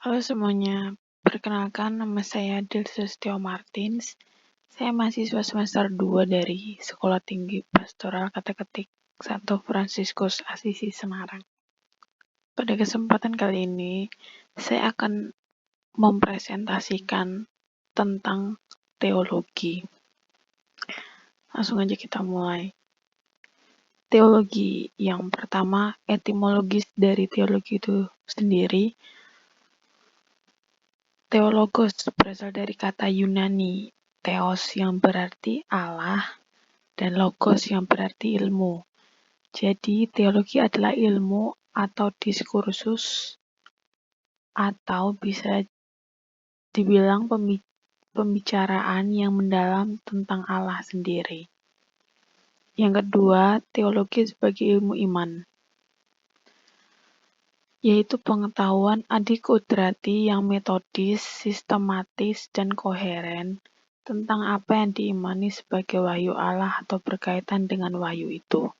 Halo semuanya, perkenalkan nama saya Delsustia Martins. Saya mahasiswa semester 2 dari Sekolah Tinggi Pastoral Kata-Ketik Santo Fransiskus Asisi Semarang. Pada kesempatan kali ini, saya akan mempresentasikan tentang teologi. Langsung aja kita mulai. Teologi yang pertama, etimologis dari teologi itu sendiri. Theologos berasal dari kata Yunani theos yang berarti Allah dan logos yang berarti ilmu. Jadi teologi adalah ilmu atau diskursus atau bisa dibilang pembicaraan yang mendalam tentang Allah sendiri. Yang kedua, teologi sebagai ilmu iman, yaitu pengetahuan adikudrati yang metodis, sistematis, dan koheren tentang apa yang diimani sebagai wahyu Allah atau berkaitan dengan wahyu itu.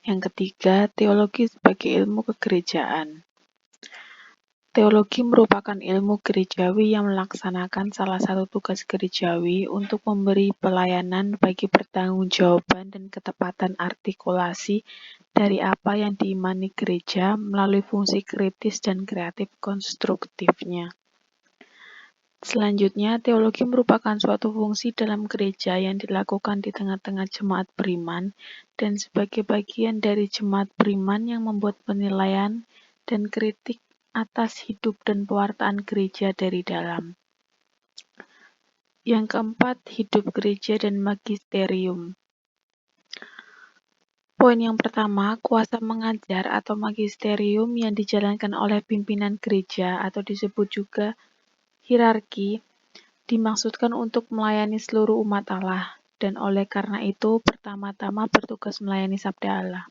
Yang ketiga, teologi sebagai ilmu kegerejaan. Teologi merupakan ilmu gerejawi yang melaksanakan salah satu tugas gerejawi untuk memberi pelayanan bagi pertanggungjawaban dan ketepatan artikulasi dari apa yang diimani gereja melalui fungsi kritis dan kreatif konstruktifnya. Selanjutnya, teologi merupakan suatu fungsi dalam gereja yang dilakukan di tengah-tengah jemaat beriman dan sebagai bagian dari jemaat beriman yang membuat penilaian dan kritik atas hidup dan pewartaan gereja dari dalam. Yang keempat, hidup gereja dan magisterium. Poin yang pertama, kuasa mengajar atau magisterium yang dijalankan oleh pimpinan gereja atau disebut juga hierarki, dimaksudkan untuk melayani seluruh umat Allah, dan oleh karena itu pertama-tama bertugas melayani sabda Allah.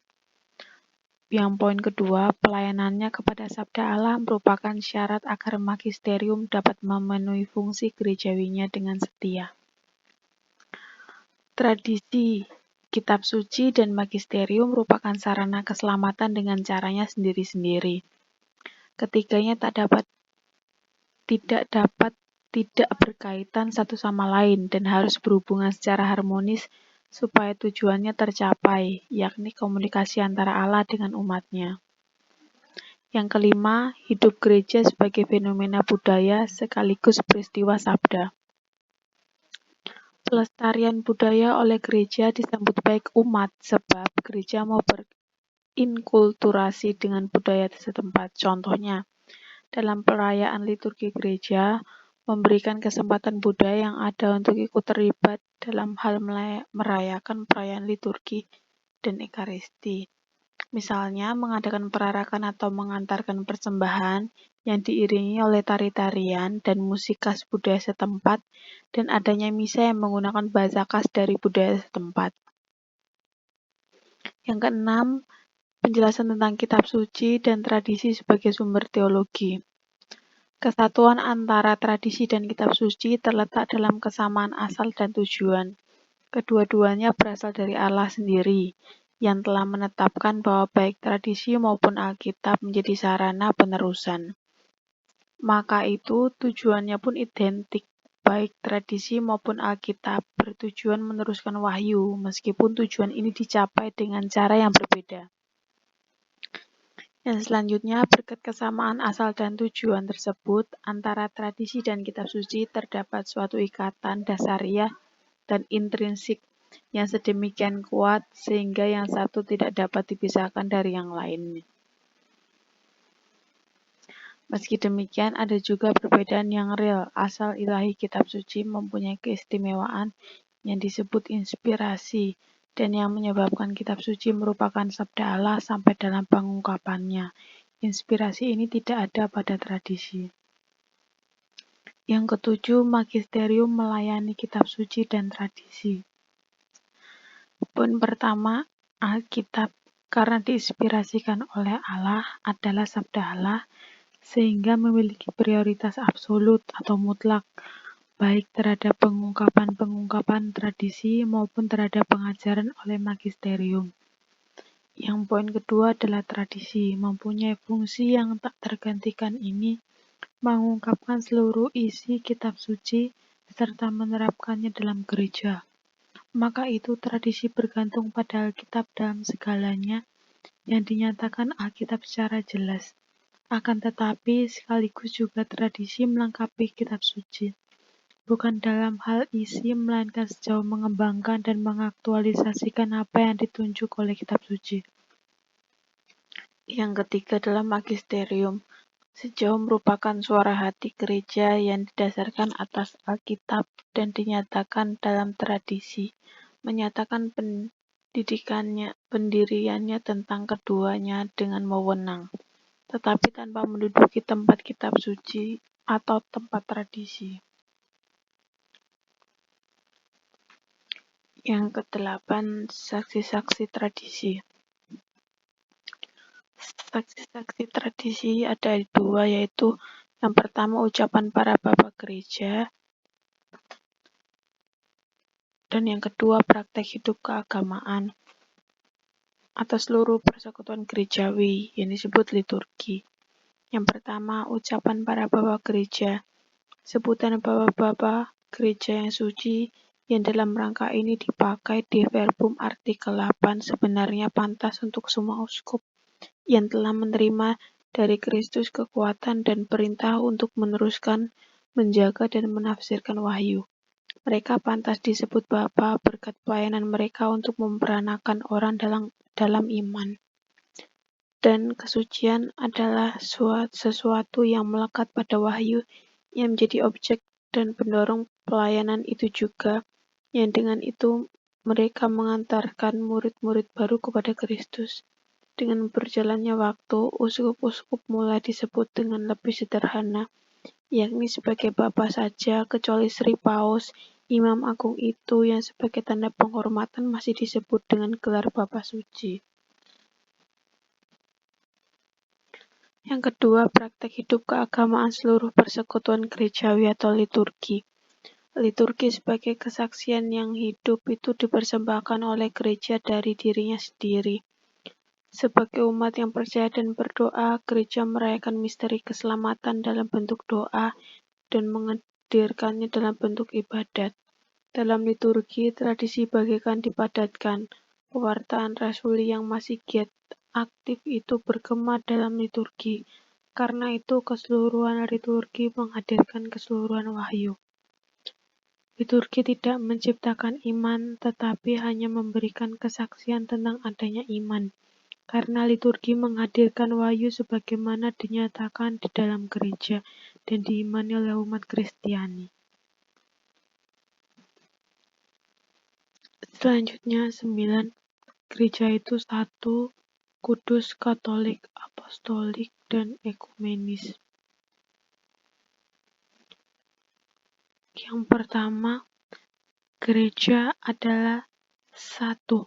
Yang poin kedua, pelayanannya kepada sabda Allah merupakan syarat agar magisterium dapat memenuhi fungsi gerejawinya dengan setia. Tradisi, kitab suci, dan magisterium merupakan sarana keselamatan dengan caranya sendiri-sendiri. Ketiganya tidak berkaitan satu sama lain dan harus berhubungan secara harmonis supaya tujuannya tercapai, yakni komunikasi antara Allah dengan umatnya. Yang kelima, hidup gereja sebagai fenomena budaya sekaligus peristiwa sabda. Pelestarian budaya oleh gereja disambut baik umat sebab gereja mau berinkulturasi dengan budaya setempat. Contohnya, dalam perayaan liturgi gereja, memberikan kesempatan budaya yang ada untuk ikut terlibat dalam hal merayakan perayaan liturgi dan ekaristi. Misalnya, mengadakan perarakan atau mengantarkan persembahan yang diiringi oleh tari-tarian dan musik khas budaya setempat dan adanya misa yang menggunakan bahasa khas dari budaya setempat. Yang keenam, penjelasan tentang kitab suci dan tradisi sebagai sumber teologi. Kesatuan antara tradisi dan kitab suci terletak dalam kesamaan asal dan tujuan. Kedua-duanya berasal dari Allah sendiri, yang telah menetapkan bahwa baik tradisi maupun Alkitab menjadi sarana penerusan. Maka itu tujuannya pun identik, baik tradisi maupun Alkitab bertujuan meneruskan wahyu, meskipun tujuan ini dicapai dengan cara yang berbeda. Yang selanjutnya, berkat kesamaan asal dan tujuan tersebut, antara tradisi dan kitab suci terdapat suatu ikatan dasariah dan intrinsik yang sedemikian kuat sehingga yang satu tidak dapat dipisahkan dari yang lainnya. Meski demikian, ada juga perbedaan yang real. Asal ilahi kitab suci mempunyai keistimewaan yang disebut inspirasi dan yang menyebabkan kitab suci merupakan sabda Allah sampai dalam pengungkapannya. Inspirasi ini tidak ada pada tradisi. Yang ketujuh, magisterium melayani kitab suci dan tradisi. Poin pertama, Alkitab karena diinspirasikan oleh Allah adalah sabda Allah sehingga memiliki prioritas absolut atau mutlak baik terhadap pengungkapan-pengungkapan tradisi maupun terhadap pengajaran oleh magisterium. Yang poin kedua adalah tradisi. Mempunyai fungsi yang tak tergantikan ini mengungkapkan seluruh isi kitab suci serta menerapkannya dalam gereja. Maka itu tradisi bergantung pada Alkitab dalam segalanya yang dinyatakan Alkitab secara jelas. Akan tetapi sekaligus juga tradisi melengkapi kitab suci. Bukan dalam hal isi, melainkan sejauh mengembangkan dan mengaktualisasikan apa yang ditunjuk oleh kitab suci. Yang ketiga adalah magisterium. Sejauh merupakan suara hati gereja yang didasarkan atas Alkitab dan dinyatakan dalam tradisi, menyatakan pendiriannya tentang keduanya dengan wewenang, tetapi tanpa menduduki tempat kitab suci atau tempat tradisi. Yang kedelapan, saksi-saksi tradisi. Saksi-saksi tradisi ada dua, yaitu yang pertama ucapan para bapa gereja, dan yang kedua praktek hidup keagamaan atau seluruh persekutuan gerejawi yang disebut liturgi. Yang pertama, ucapan para bapa gereja. Sebutan bapa-bapa gereja yang suci yang dalam rangka ini dipakai di verbum artikel 8 sebenarnya pantas untuk semua uskup yang telah menerima dari Kristus kekuatan dan perintah untuk meneruskan, menjaga, dan menafsirkan wahyu. Mereka pantas disebut bapa berkat pelayanan mereka untuk memperanakan orang dalam iman. Dan kesucian adalah sesuatu yang melekat pada wahyu yang menjadi objek dan pendorong pelayanan itu juga, yang dengan itu mereka mengantarkan murid-murid baru kepada Kristus. Dengan berjalannya waktu, uskup-uskup mulai disebut dengan lebih sederhana, yakni sebagai bapa saja, kecuali Sri Paus, Imam Agung itu yang sebagai tanda penghormatan masih disebut dengan gelar Bapa Suci. Yang kedua, praktek hidup keagamaan seluruh persekutuan gerejawi atau liturgi. Liturgi sebagai kesaksian yang hidup itu dipersembahkan oleh gereja dari dirinya sendiri. Sebagai umat yang percaya dan berdoa, gereja merayakan misteri keselamatan dalam bentuk doa dan menghadirkannya dalam bentuk ibadat. Dalam liturgi, tradisi bagaikan dipadatkan. Pewartaan rasuli yang masih giat aktif itu bergema dalam liturgi. Karena itu keseluruhan liturgi menghadirkan keseluruhan wahyu. Liturgi tidak menciptakan iman, tetapi hanya memberikan kesaksian tentang adanya iman. Karena liturgi menghadirkan wahyu sebagaimana dinyatakan di dalam gereja dan diimani oleh umat Kristiani. Selanjutnya, 9. Gereja itu satu, kudus, katolik, apostolik, dan ekumenis. Yang pertama, gereja adalah satu.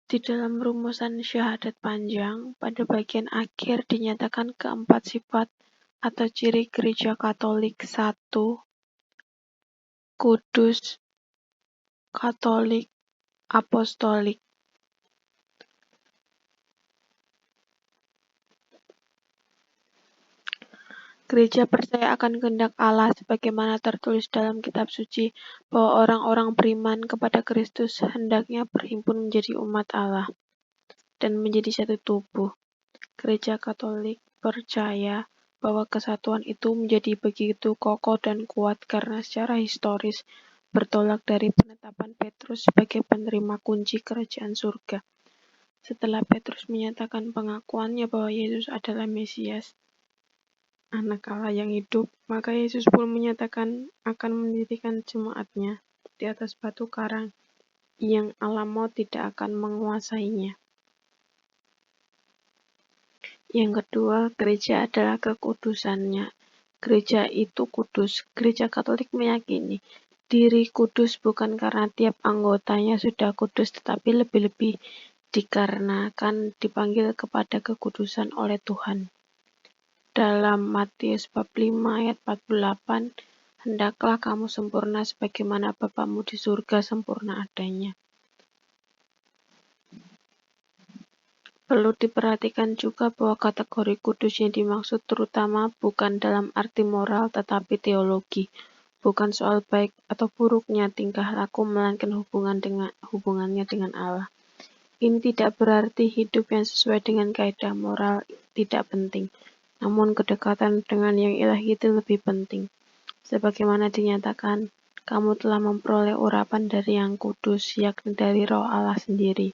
Di dalam rumusan syahadat panjang, pada bagian akhir dinyatakan keempat sifat atau ciri gereja Katolik. 1. Kudus, Katolik, Apostolik. Gereja percaya akan kehendak Allah sebagaimana tertulis dalam kitab suci bahwa orang-orang beriman kepada Kristus hendaknya berhimpun menjadi umat Allah dan menjadi satu tubuh. Gereja Katolik percaya bahwa kesatuan itu menjadi begitu kokoh dan kuat karena secara historis bertolak dari penetapan Petrus sebagai penerima kunci kerajaan surga. Setelah Petrus menyatakan pengakuannya bahwa Yesus adalah Mesias, Anak Allah yang hidup, maka Yesus pun menyatakan akan mendirikan jemaatnya di atas batu karang yang alam maut tidak akan menguasainya. Yang kedua, gereja adalah kekudusannya. Gereja itu kudus. Gereja Katolik meyakini diri kudus bukan karena tiap anggotanya sudah kudus, tetapi lebih-lebih dikarenakan dipanggil kepada kekudusan oleh Tuhan. Dalam Matius bab 5 ayat 48, Hendaklah kamu sempurna sebagaimana Bapamu di surga sempurna adanya. Perlu diperhatikan juga bahwa kategori kudus yang dimaksud terutama bukan dalam arti moral tetapi teologi, bukan soal baik atau buruknya tingkah laku melainkan hubungannya dengan Allah. Ini tidak berarti hidup yang sesuai dengan kaidah moral tidak penting, namun kedekatan dengan yang ilahi itu lebih penting. Sebagaimana dinyatakan, kamu telah memperoleh urapan dari yang kudus, yakni dari Roh Allah sendiri.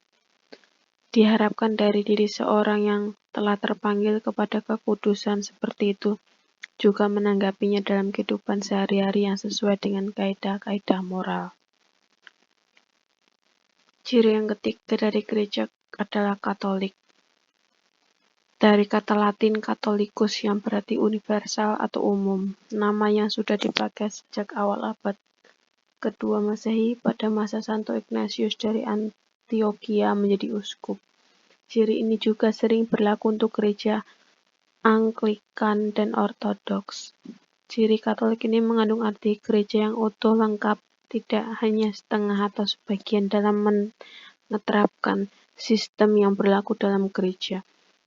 Diharapkan dari diri seorang yang telah terpanggil kepada kekudusan seperti itu, juga menanggapinya dalam kehidupan sehari-hari yang sesuai dengan kaidah-kaidah moral. Ciri yang ketiga dari gereja adalah Katolik. Dari kata Latin Catholicus yang berarti universal atau umum, nama yang sudah dipakai sejak awal abad kedua Masehi pada masa Santo Ignatius dari Antioquia menjadi uskup. Ciri ini juga sering berlaku untuk gereja Anglikan dan Ortodoks. Ciri Katolik ini mengandung arti gereja yang utuh, lengkap, tidak hanya setengah atau sebagian dalam menerapkan sistem yang berlaku dalam gereja.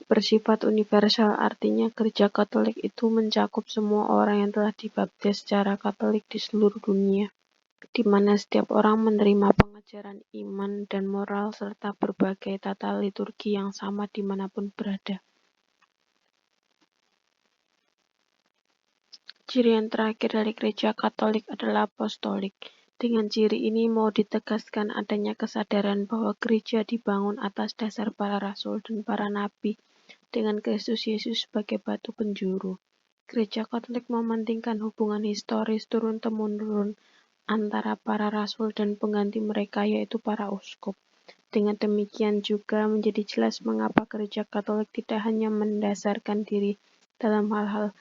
Bersifat universal artinya gereja Katolik itu mencakup semua orang yang telah dibaptis secara Katolik di seluruh dunia, di mana setiap orang menerima pengajaran iman dan moral serta berbagai tata liturgi yang sama dimanapun berada. Ciri yang terakhir dari gereja Katolik adalah apostolik. Dengan ciri ini mau ditegaskan adanya kesadaran bahwa gereja dibangun atas dasar para rasul dan para nabi dengan Kristus Yesus sebagai batu penjuru. Gereja Katolik mementingkan hubungan historis turun-temurun antara para rasul dan pengganti mereka yaitu para uskup. Dengan demikian juga menjadi jelas mengapa gereja Katolik tidak hanya mendasarkan diri dalam hal-hal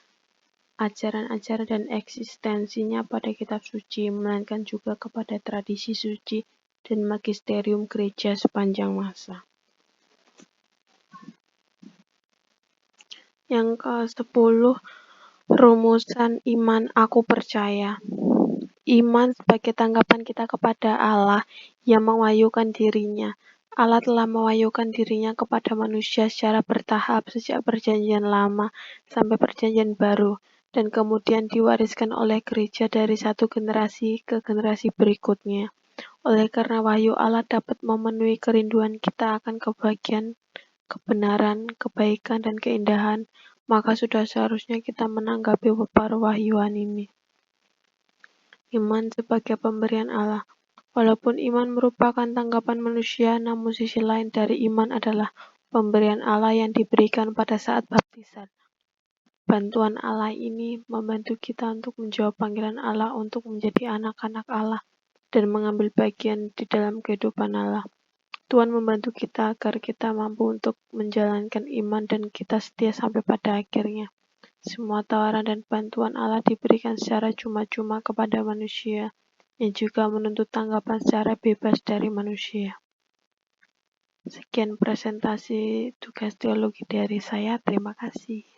ajaran-ajaran dan eksistensinya pada kitab suci, melainkan juga kepada tradisi suci dan magisterium gereja sepanjang masa. Yang ke-10, rumusan iman aku percaya. Iman sebagai tanggapan kita kepada Allah yang mewahyukan dirinya. Allah telah mewahyukan dirinya kepada manusia secara bertahap sejak perjanjian lama sampai perjanjian baru, dan kemudian diwariskan oleh gereja dari satu generasi ke generasi berikutnya. Oleh karena wahyu Allah dapat memenuhi kerinduan kita akan kebahagiaan, kebenaran, kebaikan, dan keindahan, maka sudah seharusnya kita menanggapi perwahyuan ini. Iman sebagai pemberian Allah. Walaupun iman merupakan tanggapan manusia, namun sisi lain dari iman adalah pemberian Allah yang diberikan pada saat baptisan. Bantuan Allah ini membantu kita untuk menjawab panggilan Allah untuk menjadi anak-anak Allah dan mengambil bagian di dalam kehidupan Allah. Tuhan membantu kita agar kita mampu untuk menjalankan iman dan kita setia sampai pada akhirnya. Semua tawaran dan bantuan Allah diberikan secara cuma-cuma kepada manusia yang juga menuntut tanggapan secara bebas dari manusia. Sekian presentasi tugas teologi dari saya. Terima kasih.